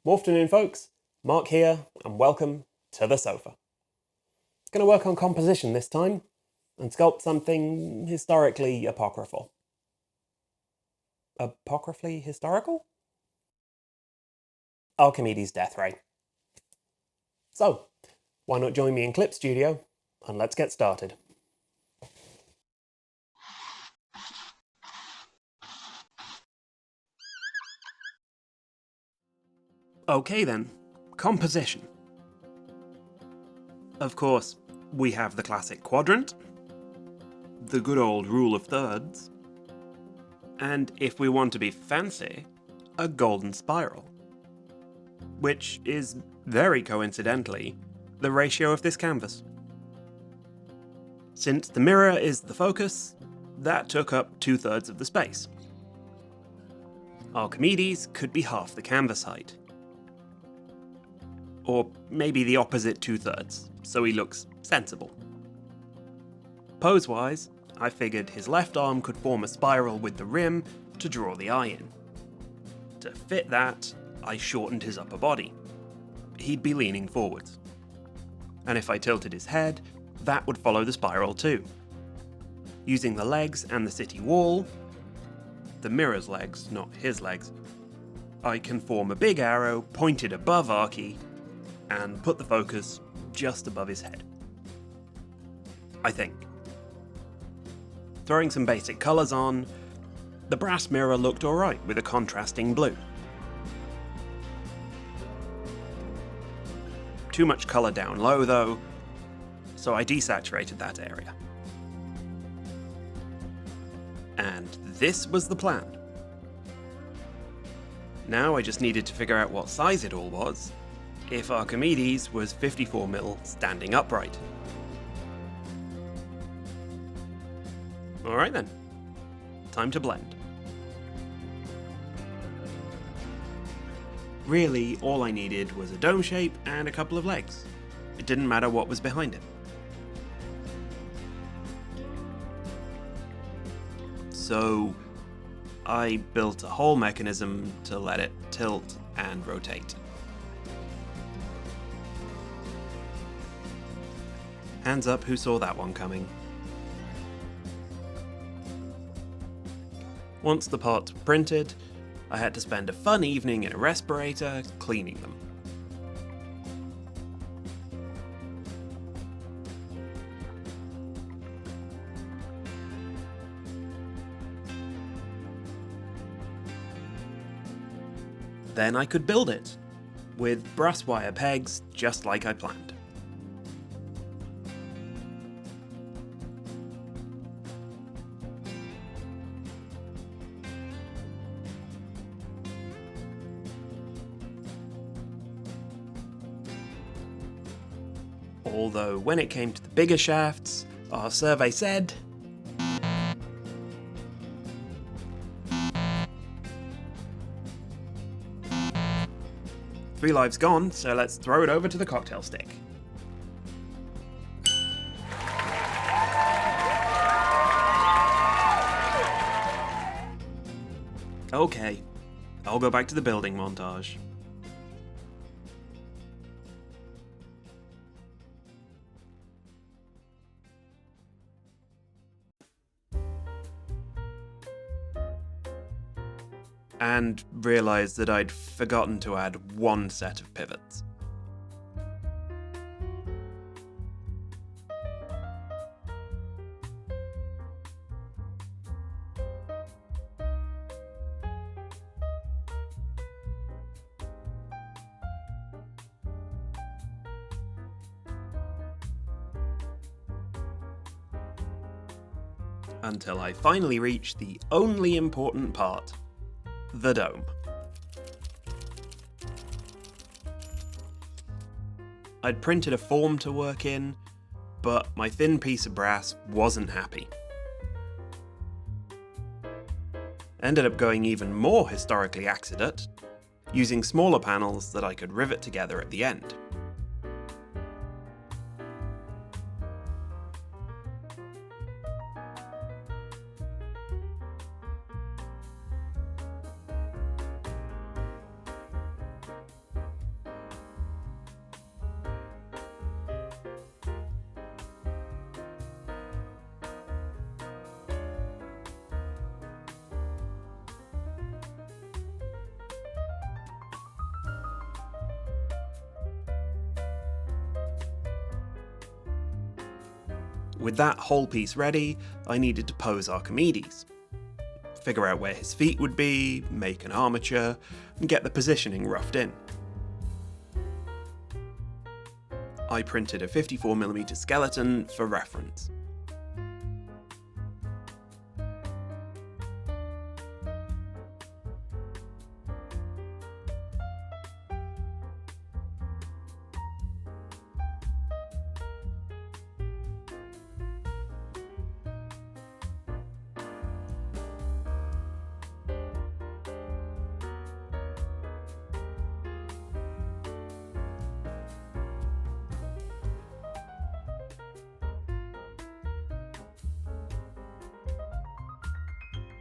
Afternoon, folks. Mark here, and welcome to the sofa. Going to work on composition this time, and sculpt something historically apocryphal. Apocryphally historical? Archimedes' death ray. So, why not join me in Clip Studio, and let's get started. Okay then, composition. Of course, we have the classic quadrant, the good old rule of thirds, and if we want to be fancy, a golden spiral, which is, very coincidentally, the ratio of this canvas. Since the mirror is the focus, that took up 2/3 of the space. Archimedes could be half the canvas height. Or maybe the opposite 2/3, so he looks sensible. Pose-wise, I figured his left arm could form a spiral with the rim to draw the eye in. To fit that, I shortened his upper body. He'd be leaning forwards. And if I tilted his head, that would follow the spiral too. Using the legs and the city wall, the mirror's legs, not his legs, I can form a big arrow pointed above Archie and put the focus just above his head. I think. Throwing some basic colours on, the brass mirror looked alright with a contrasting blue. Too much colour down low though, so I desaturated that area. And this was the plan. Now I just needed to figure out what size it all was, if Archimedes was 54mm standing upright. Alright then, time to blend. Really, all I needed was a dome shape and a couple of legs. It didn't matter what was behind it. So, I built a whole mechanism to let it tilt and rotate. Hands up who saw that one coming. Once the parts were printed, I had to spend a fun evening in a respirator cleaning them. Then I could build it, with brass wire pegs just like I planned. Although when it came to the bigger shafts, our survey said, "3 lives gone, so let's throw it over to the cocktail stick." Okay, I'll go back to the building montage. And realised that I'd forgotten to add one set of pivots. Until I finally reached the only important part. The dome. I'd printed a form to work in, but my thin piece of brass wasn't happy. Ended up going even more historically accident, using smaller panels that I could rivet together at the end. With that whole piece ready, I needed to pose Archimedes. Figure out where his feet would be, make an armature, and get the positioning roughed in. I printed a 54mm skeleton for reference.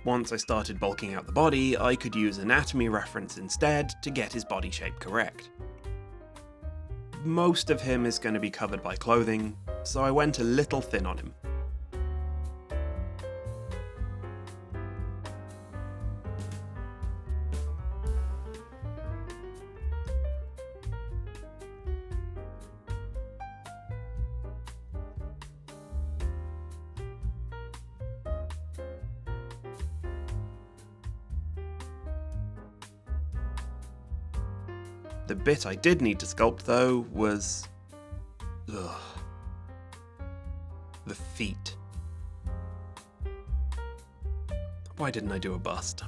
Once I started bulking out the body, I could use anatomy reference instead to get his body shape correct. Most of him is going to be covered by clothing, so I went a little thin on him. The bit I did need to sculpt, though, was... the feet. Why didn't I do a bust?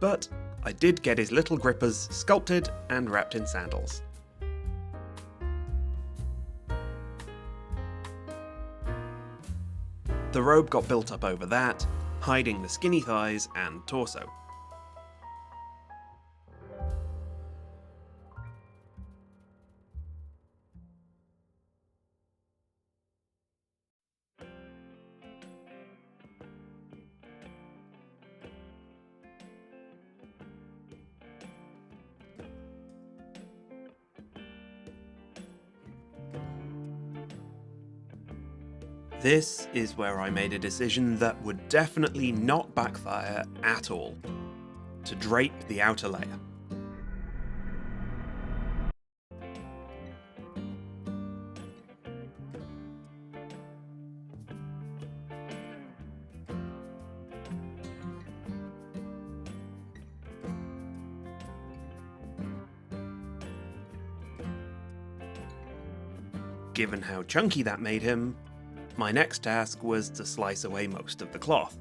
But I did get his little grippers sculpted and wrapped in sandals. The robe got built up over that, hiding the skinny thighs and torso. This is where I made a decision that would definitely not backfire at all: to drape the outer layer. Given how chunky that made him, my next task was to slice away most of the cloth.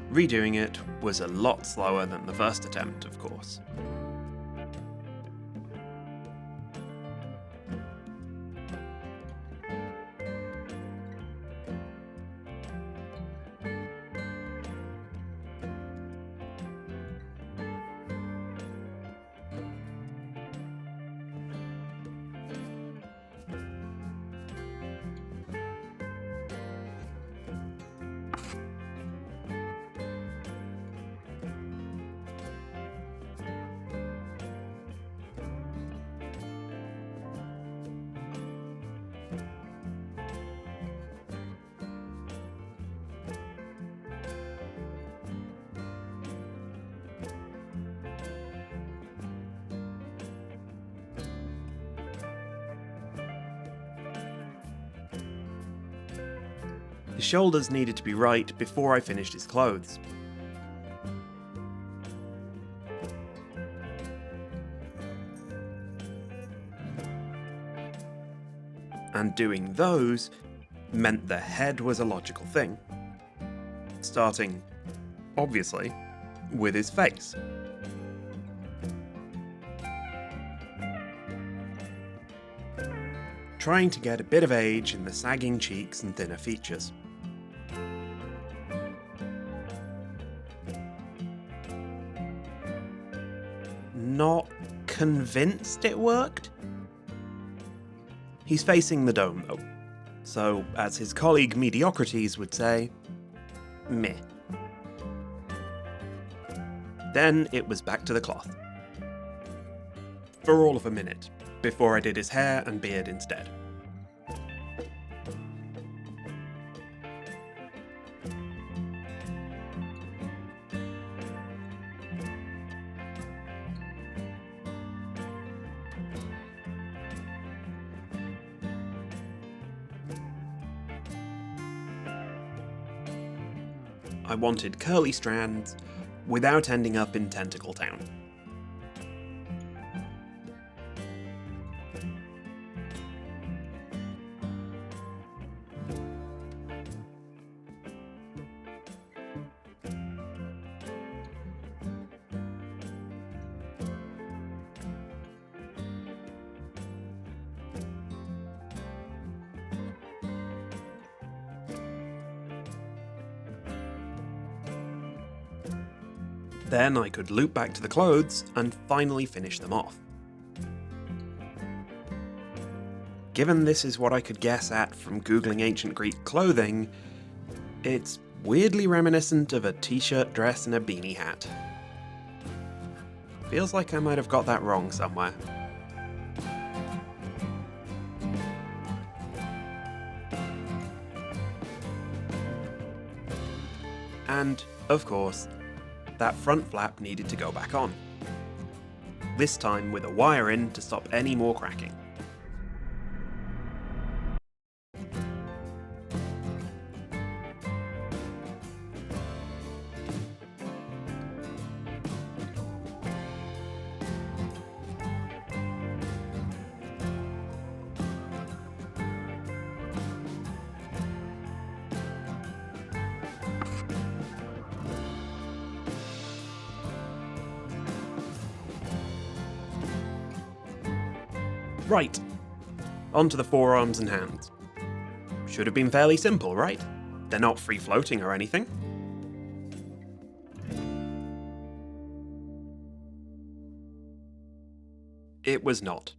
Redoing it was a lot slower than the first attempt, of course. His shoulders needed to be right before I finished his clothes. And doing those meant the head was a logical thing. Starting, obviously, with his face. Trying to get a bit of age in the sagging cheeks and thinner features. Not convinced it worked? He's facing the dome, though, so, as his colleague Mediocrities would say, meh. Then it was back to the cloth. For all of a minute, before I did his hair and beard instead. I wanted curly strands without ending up in Tentacle Town. Then I could loop back to the clothes and finally finish them off. Given this is what I could guess at from googling ancient Greek clothing, it's weirdly reminiscent of a t-shirt, dress, and a beanie hat. Feels like I might have got that wrong somewhere. And, of course, that front flap needed to go back on. This time with a wire in to stop any more cracking. Right, onto the forearms and hands. Should have been fairly simple, right? They're not free-floating or anything. It was not.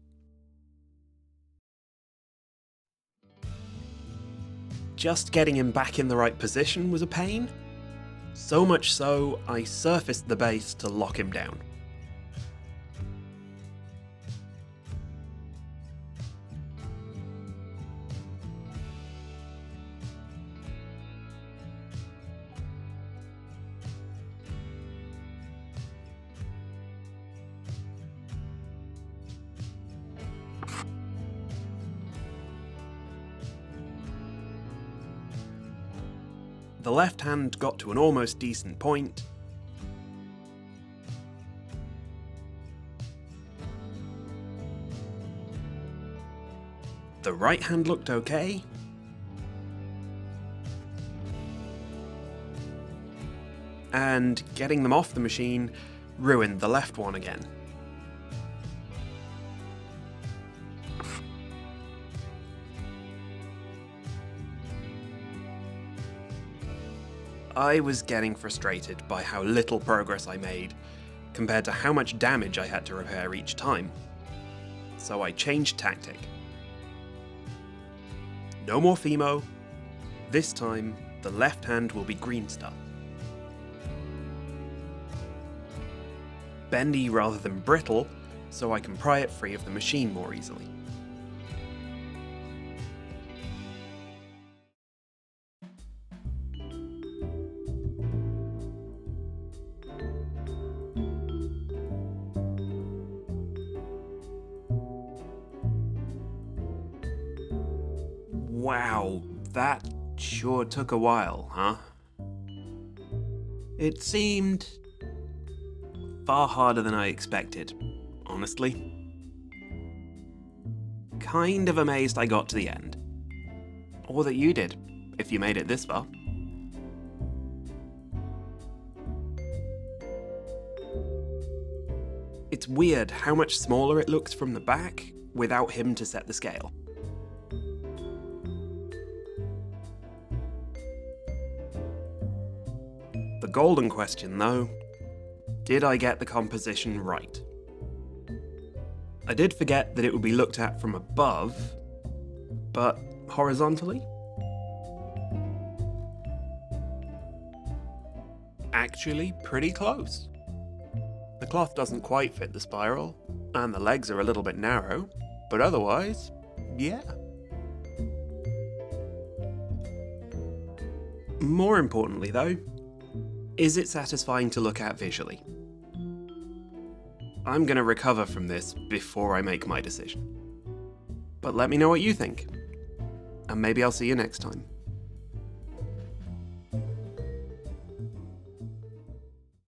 Just getting him back in the right position was a pain. So much so, I surfaced the base to lock him down. The left hand got to an almost decent point. The right hand looked okay. And getting them off the machine ruined the left one again. I was getting frustrated by how little progress I made compared to how much damage I had to repair each time. So I changed tactic. No more Fimo. This time, the left hand will be green stuff. Bendy rather than brittle, so I can pry it free of the machine more easily. Wow, that sure took a while, huh? It seemed far harder than I expected, honestly. Kind of amazed I got to the end. Or that you did, if you made it this far. It's weird how much smaller it looks from the back without him to set the scale. The golden question, though, did I get the composition right? I did forget that it would be looked at from above, but horizontally? Actually, pretty close. The cloth doesn't quite fit the spiral, and the legs are a little bit narrow, but otherwise, yeah. More importantly, though, is it satisfying to look at visually? I'm gonna recover from this before I make my decision. But let me know what you think, and maybe I'll see you next time.